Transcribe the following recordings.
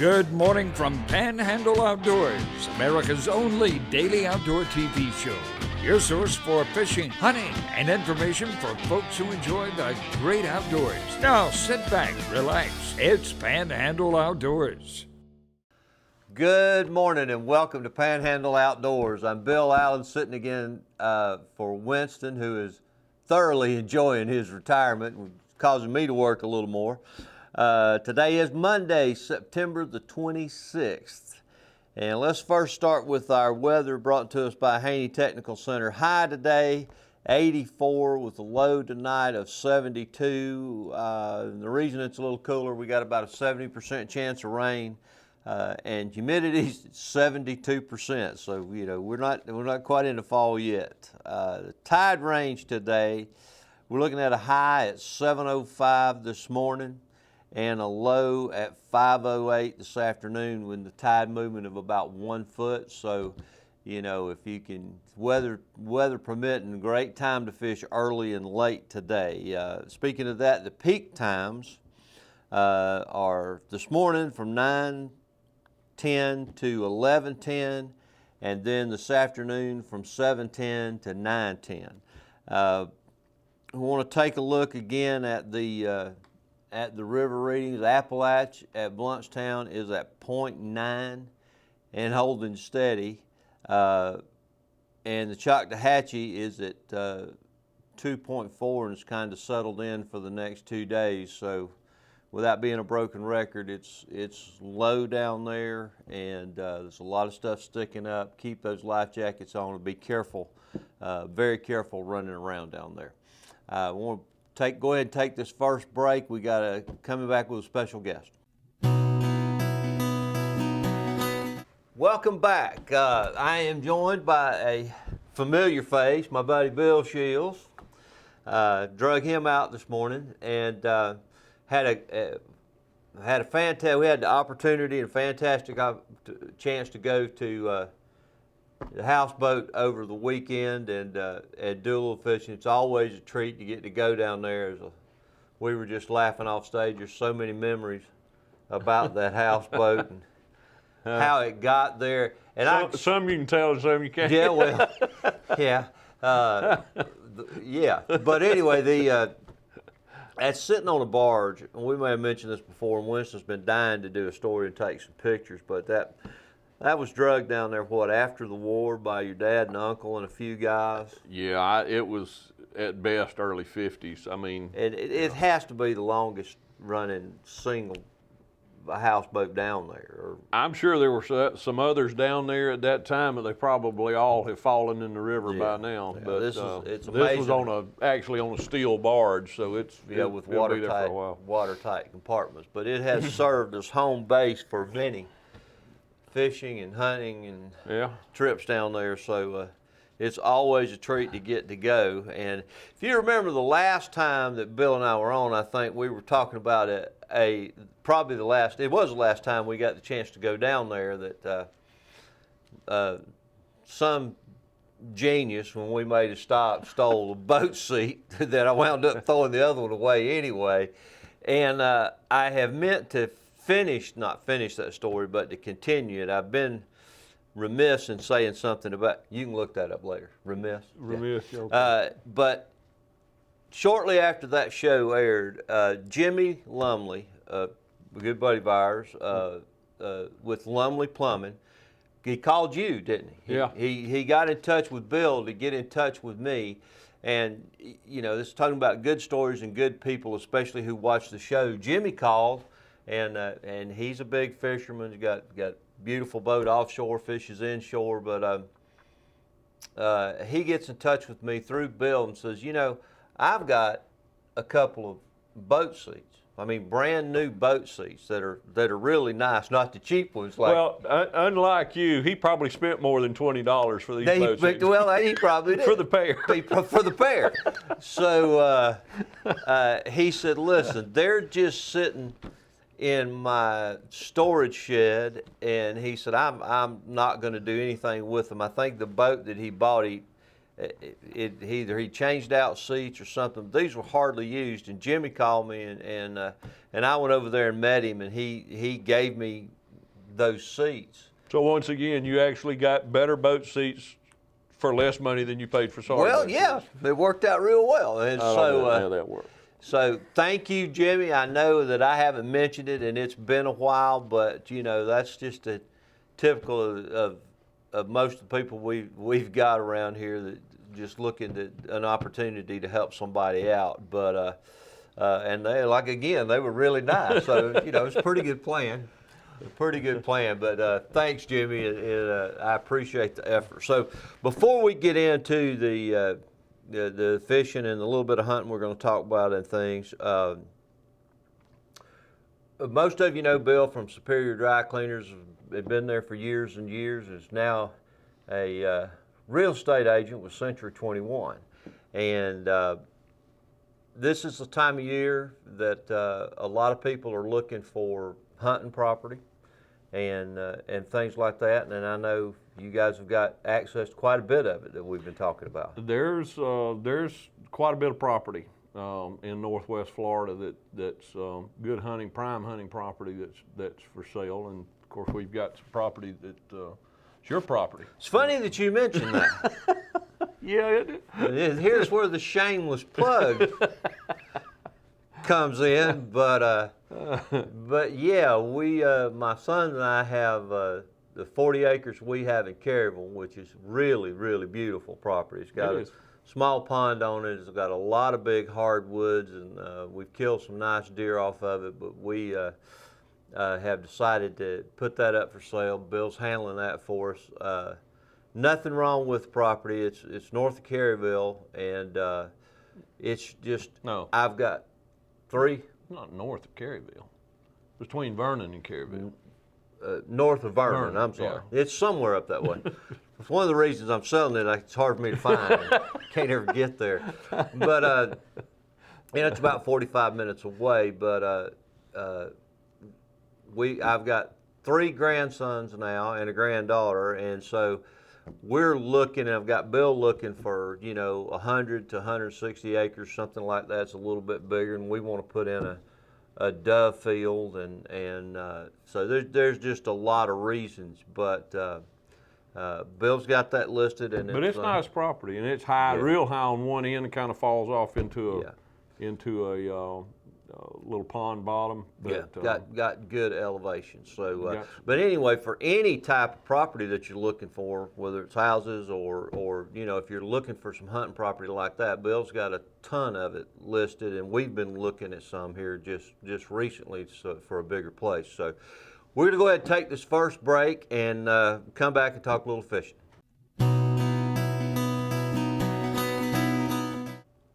Good morning from Panhandle Outdoors, America's only daily outdoor TV show. Your source for fishing, hunting, and information for folks who enjoy the great outdoors. Now sit back, relax. It's Panhandle Outdoors. Good morning and welcome to Panhandle Outdoors. I'm Bill Allen, sitting again for Winston, who is thoroughly enjoying his retirement, causing me to work a little more. Today is Monday, September the 26th. And let's first start with our weather brought to us by Haney Technical Center. High today, 84 with a low tonight of 72. The reason it's a little cooler, we got about a 70% chance of rain. And humidity's 72%, so we're not quite into fall yet. The tide range today, we're looking at a high at 7:05 this morning and a low at 5:08 this afternoon, with the tide movement of about 1 foot. So, if you can, weather permitting, great time to fish early and late today. Speaking of that, the peak times are this morning from 9:10 to 11:10, and then this afternoon from 7:10 to 9:10. We want to take a look again at the river readings. Appalach at Bluntstown is at 0.9 and holding steady, and the Choctawhatchee is at 2.4 and it's kind of settled in for the next 2 days. So, without being a broken record, it's low down there, and there's a lot of stuff sticking up. Keep those life jackets on and be careful, very careful running around down there. We want to go ahead and take this first break. We got coming back with a special guest. Welcome back. I am joined by a familiar face, my buddy Bill Shields. Drug him out this morning and had a fantastic. We had the opportunity and fantastic chance to go to the houseboat over the weekend and do a little fishing. It's always a treat to get to go down there. We were just laughing off stage. There's so many memories about that houseboat and how it got there. And some you can tell, some you can't. Yeah, well, yeah, yeah. But anyway, that's sitting on a barge, and we may have mentioned this before, and Winston's been dying to do a story and take some pictures, but that was drugged down there, after the war by your dad and uncle and a few guys? Yeah, it was at best early 50s. I mean, it has to be the longest running single houseboat down there. I'm sure there were some others down there at that time, but they probably all have fallen in the river by now. Yeah, but it's this amazing. was actually on a steel barge, so with watertight compartments. But it has served as home base for many fishing and hunting and trips down there. So it's always a treat to get to go. And if you remember the last time that Bill and I were on, I think we were talking about it was the last time we got the chance to go down there, that some genius, when we made a stop, stole a boat seat that I wound up throwing the other one away anyway. And I have meant to not finish that story, but to continue it. I've been remiss in saying something about, you can look that up later, remiss? Remiss, yeah. Okay. But shortly after that show aired, Jimmy Lumley, a good buddy of ours, with Lumley Plumbing, he called you, didn't he? Yeah. He got in touch with Bill to get in touch with me. And, this is talking about good stories and good people, especially who watch the show. Jimmy called, and he's a big fisherman. He's got beautiful boat offshore, fishes inshore. But he gets in touch with me through Bill and says, I've got a couple of boat seats. I mean, brand new boat seats that are really nice, not the cheap ones. Well, unlike you, he probably spent more than $20 for these boat seats. Well, he probably did. For the pair. For the pair. So he said, listen, they're just sitting in my storage shed, and he said, I'm not going to do anything with them. I think the boat that he bought, either he changed out seats or something. These were hardly used, and Jimmy called me, and I went over there and met him, and he gave me those seats. So once again, you actually got better boat seats for less money than you paid for sorry Well, boat yeah, seats. it worked out real well. And I don't know how that worked. So thank you, Jimmy. I know that I haven't mentioned it, and it's been a while, but you know that's just a typical of most of the people we've got around here that just looking at an opportunity to help somebody out. But and they they were really nice. So you know it's a pretty good plan. Pretty good plan, but thanks, Jimmy, and I appreciate the effort. So before we get into the fishing and a little bit of hunting we're going to talk about and things, most of you know Bill from Superior Dry Cleaners. Has been there for years and years. Is now a real estate agent with Century 21, and this is the time of year that a lot of people are looking for hunting property and things like that. And I know you guys have got access to quite a bit of it that we've been talking about. There's quite a bit of property in Northwest Florida that's good hunting, prime hunting property that's for sale. And of course, we've got some property that it's your property. It's funny that you mentioned that. Yeah, Here's where the shameless plug comes in, but yeah, we my son and I have the 40 acres we have in Caryville, which is really, really beautiful property. It's got a small pond on it. It's got a lot of big hardwoods, and we've killed some nice deer off of it, but we have decided to put that up for sale. Bill's handling that for us. Nothing wrong with the property. It's north of Caryville, and it's just I've got 3. Not north of Caryville. Between Vernon and Caryville. North of Vernon, I'm sorry. Yeah. It's somewhere up that way. It's one of the reasons I'm selling it. It's hard for me to find. Can't ever get there. But it's about 45 minutes away. But I've got 3 grandsons now and a granddaughter, and so we're looking. And I've got Bill looking for 100 to 160 acres, something like that. It's a little bit bigger, and we want to put in a dove field, and so there's just a lot of reasons, but Bill's got that listed, and it's nice property, and it's high, real high on one end, and kind of falls off into a little pond bottom. But, got good elevation. So, but anyway, for any type of property that you're looking for, whether it's houses or if you're looking for some hunting property like that, Bill's got a ton of it listed, and we've been looking at some here just recently for a bigger place. So, we're going to go ahead and take this first break and come back and talk a little fishing.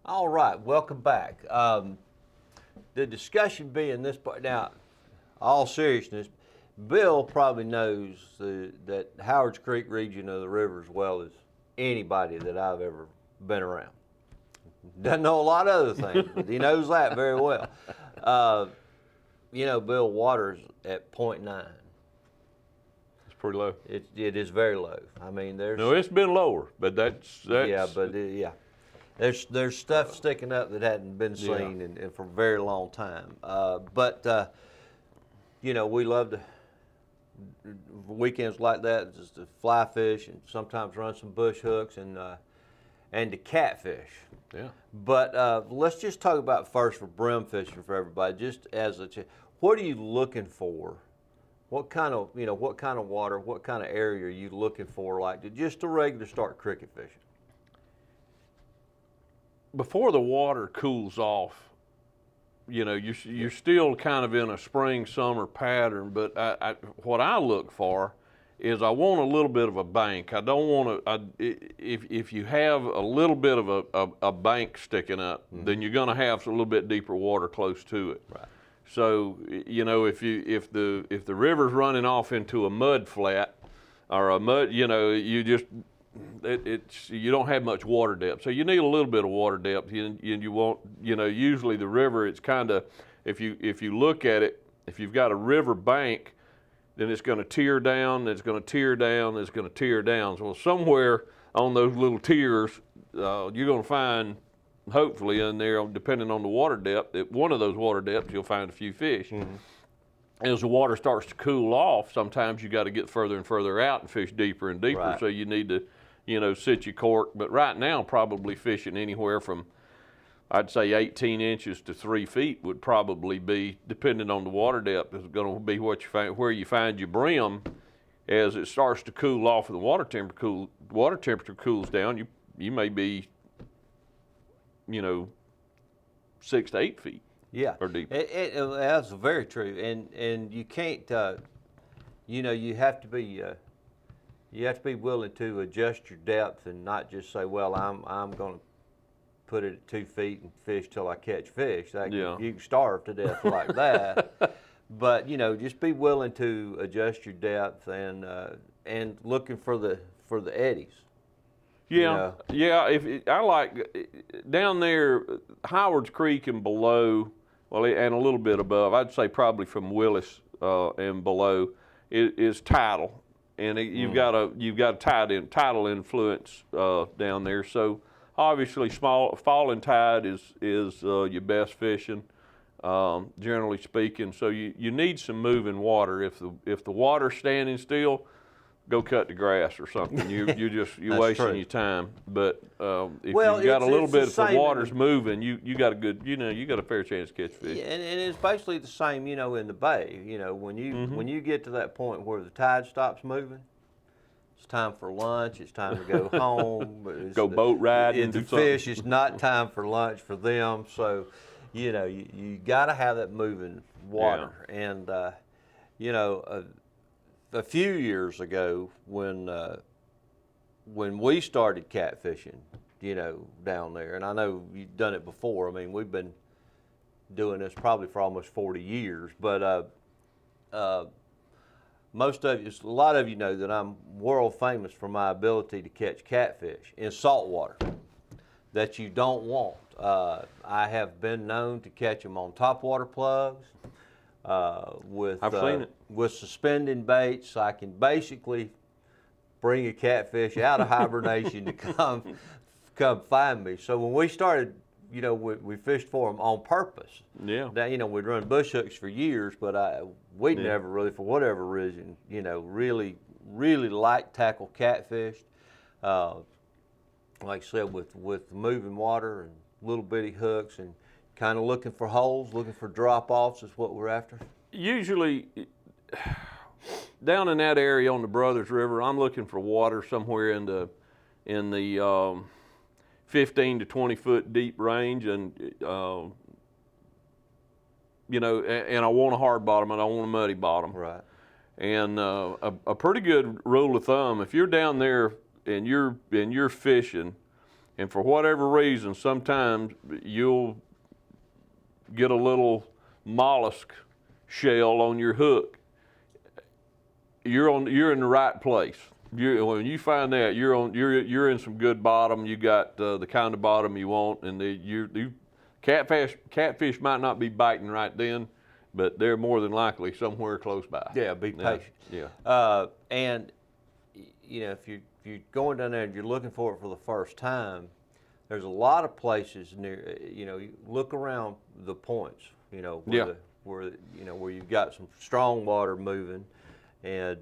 All right, welcome back. The discussion being this part, now, all seriousness, Bill probably knows that Howard's Creek region of the river as well as anybody that I've ever been around. Doesn't know a lot of other things, but he knows that very well. Bill, water's at 0.9. It's pretty low. It is very low. I mean, it's been lower, but that's yeah, but yeah. There's stuff sticking up that hadn't been seen in for a very long time. But we love to weekends like that just to fly fish and sometimes run some bush hooks and to catfish. Yeah. But let's just talk about first for brim fishing for everybody. Just as what are you looking for? What kind of water? What kind of area are you looking for? Like just a regular start cricket fishing. Before the water cools off, you're still kind of in a spring summer pattern. But what I look for is I want a little bit of a bank. I don't want to. If you have a little bit of a bank sticking up, then you're going to have a little bit deeper water close to it. Right. So if the river's running off into a mud flat or a mud, you just. You don't have much water depth, so you need a little bit of water depth. You want, usually the river, it's kind of, if you look at it, if you've got a river bank, then it's going to tear down, it's going to tear down, it's going to tear down. So somewhere on those little tiers, you're going to find, hopefully in there, depending on the water depth, at one of those water depths, you'll find a few fish. Mm-hmm. as the water starts to cool off, sometimes you got to get further and further out and fish deeper and deeper. Right. So you need to, sit your cork. But right now, probably fishing anywhere from, I'd say 18 inches to 3 feet would probably be, depending on the water depth, is going to be where you find your brim. As it starts to cool off and the water temperature cools down, you may be, 6 to 8 feet. Yeah, or deeper. That's very true, and you can't, you have to be willing to adjust your depth and not just say, well, I'm going to put it at 2 feet and fish till I catch fish. You can starve to death like that. But just be willing to adjust your depth and looking for the eddies. Yeah, I like down there, Howard's Creek and below, and a little bit above. I'd say probably from Willis and below is tidal, and you've got a tidal influence down there. So obviously, falling tide is your best fishing, generally speaking. So you need some moving water. If the water's standing still, go cut the grass or something. You're wasting your time. But if you've got a little bit, if the water's moving, you got a good, you got a fair chance to catch fish. Yeah, and it's basically the same, in the bay. When you get to that point where the tide stops moving, it's time for lunch. It's time to go home. Go boat riding. The fish, it's not time for lunch for them. So, you got to have that moving water. Yeah. And a few years ago, when we started catfishing, down there, and I know you've done it before. I mean, we've been doing this probably for almost 40 years, but a lot of you know that I'm world famous for my ability to catch catfish in salt water that you don't want. I have been known to catch them on topwater plugs. I've seen it. With suspending baits. I can basically bring a catfish out of hibernation to come find me. So when we started, we fished for them on purpose. Yeah. Now, we'd run bush hooks for years, but we never really, for whatever reason, really liked tackle catfish. Like I said, with moving water and little bitty hooks and kind of looking for holes, looking for drop-offs is what we're after? Usually, down in that area on the Brothers River, I'm looking for water somewhere in the 15 to 20 foot deep range, and and I want a hard bottom and I want a muddy bottom. Right. And a pretty good rule of thumb, if you're down there and you're fishing, and for whatever reason, sometimes you'll get a little mollusk shell on your hook, you're in the right place. When you find that, you're in some good bottom. You got the kind of bottom you want, and catfish might not be biting right then, but they're more than likely somewhere close by. Yeah, be patient. Yeah. And if you're going down there and you're looking for it for the first time, there's a lot of places near. You look around the points. Where you've got some strong water moving, and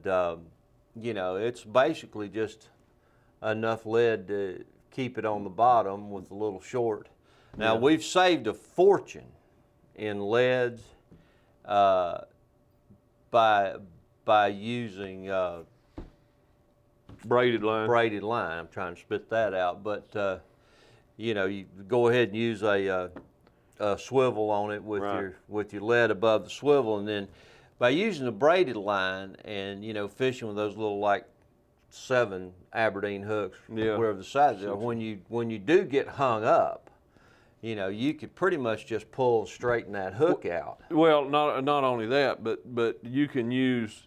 it's basically just enough lead to keep it on the bottom with a little short. Now we've saved a fortune in leads by using braided line. Braided line. I'm trying to spit that out, but you go ahead and use a swivel on it with your lead above the swivel, and then by using the braided line and fishing with those little like 7 Aberdeen hooks, wherever the size is, when you do get hung up, you could pretty much just pull and straighten that hook out. Well, not only that, but you can use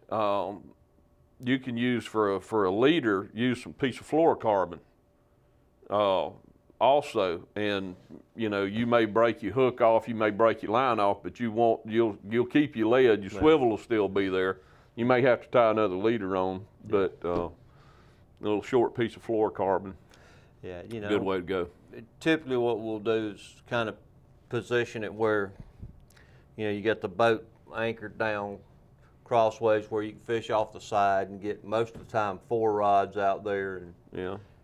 for a leader, use some piece of fluorocarbon also, and you may break your hook off, you may break your line off, but you'll keep your lead. Your swivel will still be there. You may have to tie another leader on, but a little short piece of fluorocarbon. Yeah, good way to go. Typically, what we'll do is kind of position it where you got the boat anchored down crossways where you can fish off the side and get most of the time 4 rods out there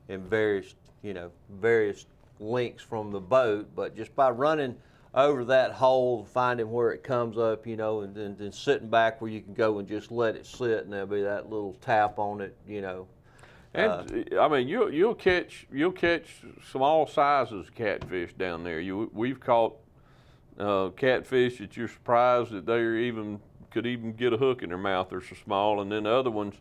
and various lengths from the boat. But just by running over that hole, finding where it comes up, and then sitting back where you can go and just let it sit, and there'll be that little tap on it, And I mean, you'll catch small sizes of catfish down there. We've caught catfish that you're surprised that they could even get a hook in their mouth. They're so small. And then the other ones,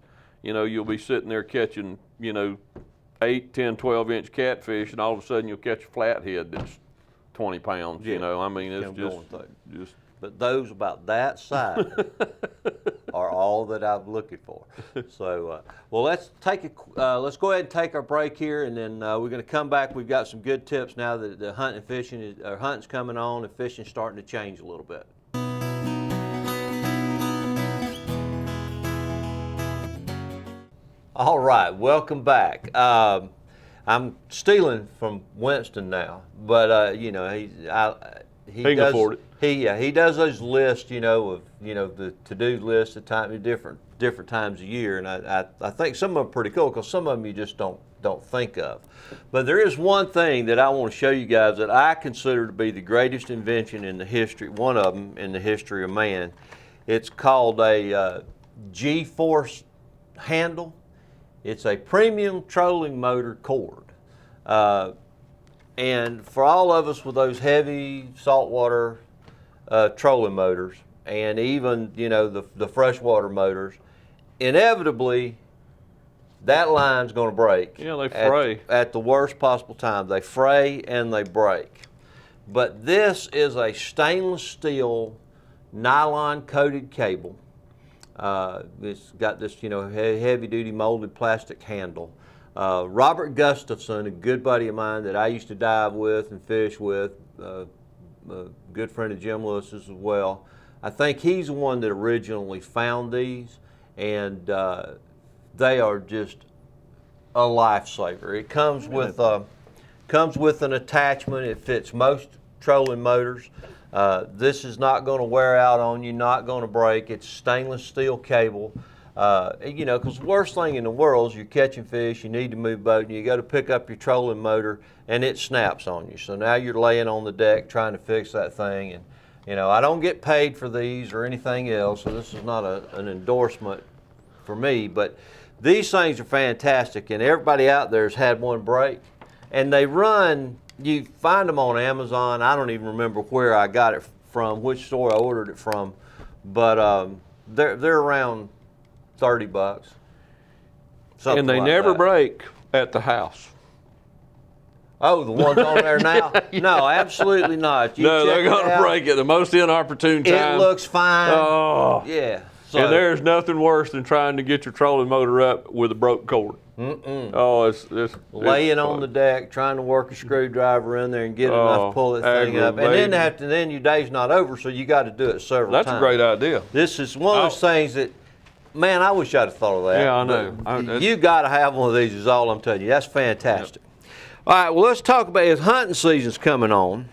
you'll be sitting there catching 8, 10, 12-inch catfish, and all of a sudden you'll catch a flathead that's 20 pounds. I mean, it's just. But those about that size are all that I'm looking for. So, well, let's go ahead and take our break here, and then we're going to come back. We've got some good tips now that the hunting's coming on, and fishing's starting to change a little bit. All right, welcome back. I'm stealing from Winston now, but he can afford it. He does those lists, of the to-do list at different times a year, and I think some of them are pretty cool because some of them you just don't think of. But there is one thing that I want to show you guys that I consider to be the greatest invention in the history, one of them in the history of man. It's called a G-force handle. It's a premium trolling motor cord. And for all of us with those heavy saltwater trolling motors, and even the freshwater motors, inevitably that line's going to break. Yeah, they fray at the worst possible time. They fray and they break. But this is a stainless steel nylon coated cable. It's got this heavy duty molded plastic handle. Robert Gustafson, a good buddy of mine that I used to dive with and fish with, a good friend of Jim Lewis's as well. I think he's the one that originally found these, and they are just a lifesaver. It comes with an attachment. It fits most trolling motors. This is not going to wear out on you, not going to break. It's stainless steel cable. Because the worst thing in the world is you're catching fish, you need to move boat, and you go to pick up your trolling motor, and it snaps on you. So now you're laying on the deck trying to fix that thing. And, I don't get paid for these or anything else, so this is not an endorsement for me. But these things are fantastic, and everybody out there has had one break. And they run, you find them on Amazon. I don't even remember where I got it from, which store I ordered it from, but they're around $30. And they never break at the house. Oh, the ones on there now? No, absolutely not. No, they're going to break at the most inopportune time. It looks fine. Oh. Yeah. So, and there's nothing worse than trying to get your trolling motor up with a broke cord. Oh, it's laying on the deck, trying to work a screwdriver in there and get enough to pull that thing up. And then your day's not over, so you got to do it several times. That's a great idea. This is one of those things that, man, I wish I'd have thought of that. Yeah, I know. You got to have one of these is all I'm telling you. That's fantastic. Yep. All right, well, let's talk about it. Hunting season's coming on.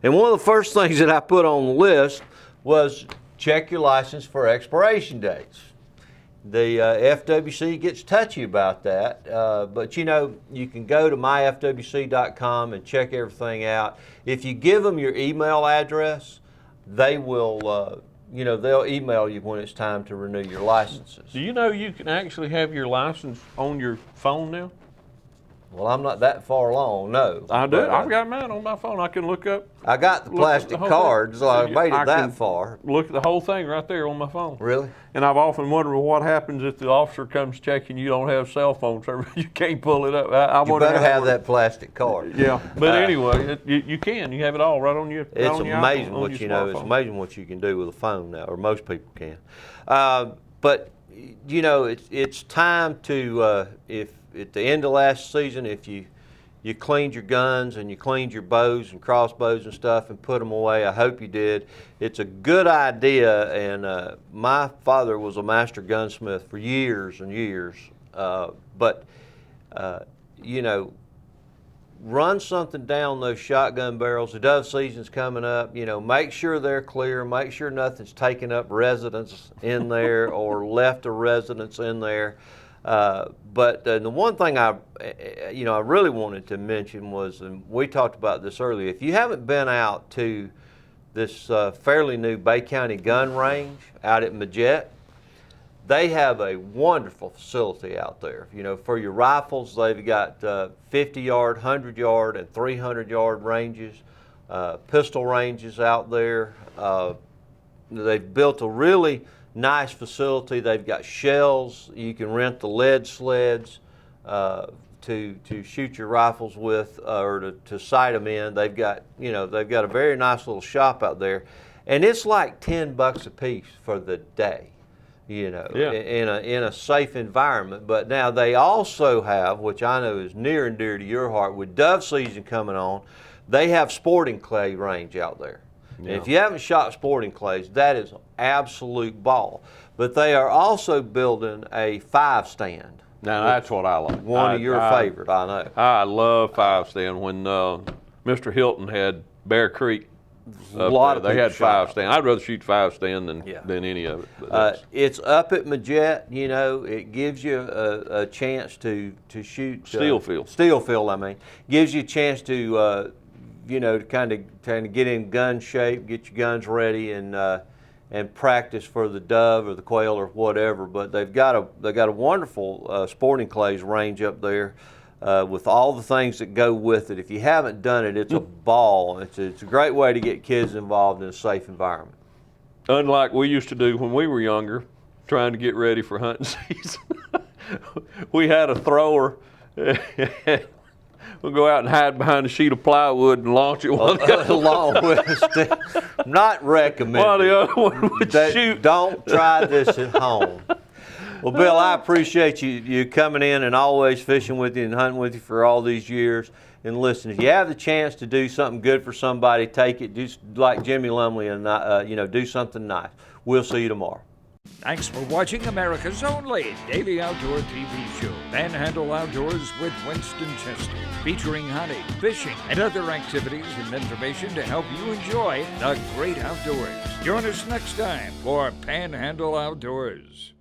And one of the first things that I put on the list was check your license for expiration dates. The FWC gets touchy about that, but you can go to myfwc.com and check everything out. If you give them your email address, they will they'll email you when it's time to renew your licenses. Do you know you can actually have your license on your phone now? Well, I'm not that far along, no. I do. I've got mine on my phone. I can look up. I got the plastic card, so I made it that far. Look at the whole thing right there on my phone. Really? And I've often wondered what happens if the officer comes checking you don't have cell phone service. You can't pull it up. You better have that plastic card. Yeah. But anyway, you can. You have it all right on your It's on your amazing iPhone, what It's amazing what you can do with a phone now, or most people can. But it's time to if at the end of last season, if you cleaned your guns and you cleaned your bows and crossbows and stuff and put them away, I hope you did. It's a good idea, and my father was a master gunsmith for years and years. But run something down those shotgun barrels. The dove season's coming up. You know, make sure they're clear. Make sure nothing's taken up residence in there or left a residence in there. But the one thing I really wanted to mention was, and we talked about this earlier, if you haven't been out to this fairly new Bay County gun range out at Majette, they have a wonderful facility out there. You know, for your rifles, they've got 50-yard, 100-yard, and 300-yard ranges, pistol ranges out there. They've built a really nice facility. They've got shells. You can rent the lead sleds to shoot your rifles with, or to sight them in. They've got a very nice little shop out there, and it's like $10 a piece for the day. You know, yeah. in a safe environment. But now they also have, which I know is near and dear to your heart, with dove season coming on, they have sporting clay range out there. Yeah. And if you haven't shot sporting clays, that is absolute ball. But they are also building a 5-stand. Now that's what I like. One of your favorite, I know. I love 5-stand. When Mr. Hilton had Bear Creek, A lot of they had people shot 5-stand. I'd rather shoot 5-stand than any of it. But it's up at Majette. You know, it gives you a chance to shoot Steelfield. I mean, gives you a chance to to kind of get in gun shape, get your guns ready, and practice for the dove or the quail or whatever. But they've got a wonderful sporting clays range up there. With all the things that go with it. If you haven't done it, it's a ball. It's a great way to get kids involved in a safe environment. Unlike we used to do when we were younger, trying to get ready for hunting season. We had a thrower. We'll go out and hide behind a sheet of plywood and launch it. Along with not recommended. While the other one would shoot. Don't try this at home. Well, Bill, I appreciate you coming in and always fishing with you and hunting with you for all these years. And listen, if you have the chance to do something good for somebody, take it. Just like Jimmy Lumley and do something nice. We'll see you tomorrow. Thanks for watching America's only daily outdoor TV show, Panhandle Outdoors with Winston Chester, featuring hunting, fishing, and other activities and information to help you enjoy the great outdoors. Join us next time for Panhandle Outdoors.